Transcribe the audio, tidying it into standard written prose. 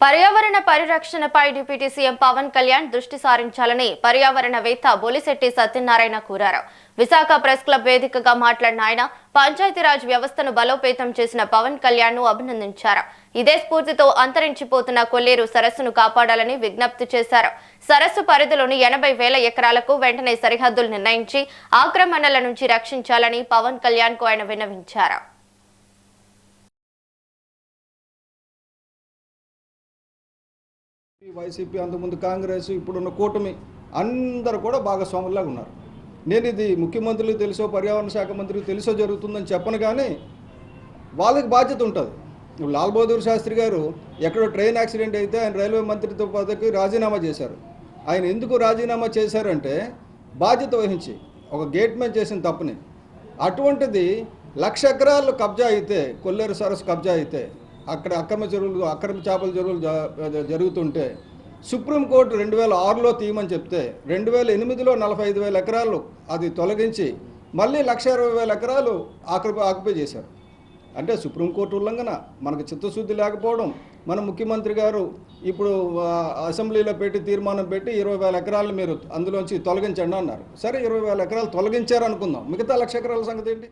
పర్యావరణ పరిరక్షణపై deputy CM Pawan Kalyan దృష్టి సారించాలని పర్యావరణవేత్త బొలిశెట్టి సత్యనారాయణ కోరారు. విశాఖ ప్రెస్ క్లబ్ వేదికగా మాట్లాడిన ఆయన పంచాయతీరాజ్ వ్యవస్థను బలోపేతం చేసిన పవన్ కళ్యాణ్ ను అభినందించారు. ఇదే స్ఫూర్తితో అంతరించిపోతున్న కొల్లేరు సరస్సును కాపాడాలని విజ్ఞప్తి చేశారు. సరస్సు పరిధిలోని 80,000 ఎకరాలకు వెంటనే సరిహద్దులు నిర్ణయించి ఆక్రమణల నుంచి రక్షించాలని పవన్ కళ్యాణ్ కు ఆయన విన్నవించారు. వైసీపీ అంతకుముందు కాంగ్రెస్ ఇప్పుడున్న కూటమి అందరూ కూడా భాగస్వాములాగా ఉన్నారు. నేను ఇది ముఖ్యమంత్రులకు తెలుసో పర్యావరణ శాఖ మంత్రికి తెలుసో జరుగుతుందని చెప్పను, కానీ వాళ్ళకి బాధ్యత ఉంటుంది. లాల్ బహదూర్ శాస్త్రి గారు ఎక్కడో ట్రైన్ యాక్సిడెంట్ అయితే ఆయన రైల్వే మంత్రిత్వ పదవికి రాజీనామా చేశారు. ఆయన ఎందుకు రాజీనామా చేశారంటే బాధ్యత వహించి ఒక గేట్ మ్యాన్ చేసిన తప్పుని. అటువంటిది 1,00,000 ఎకరాలు కబ్జా అయితే, కొల్లేరు సరస్సు కబ్జా అయితే, అక్కడ అక్రమ చేపల చెరువులు జరుగుతుంటే సుప్రీంకోర్టు 2006లో తీయమని చెప్తే 2008లో 45,000 ఎకరాలు అది తొలగించి మళ్ళీ 1,20,000 ఎకరాలు ఆక్యుపై చేశారు. అంటే సుప్రీంకోర్టు ఉల్లంఘన, మనకు చిత్తశుద్ధి లేకపోవడం. మన ముఖ్యమంత్రి గారు ఇప్పుడు అసెంబ్లీలో తీర్మానం పెట్టి 20,000 ఎకరాలు మీరు అందులోంచి తొలగించండి అన్నారు. సరే, 20,000 ఎకరాలు తొలగించారు అనుకుందాం, మిగతా 1,00,000 ఎకరాల సంగతి ఏంటి?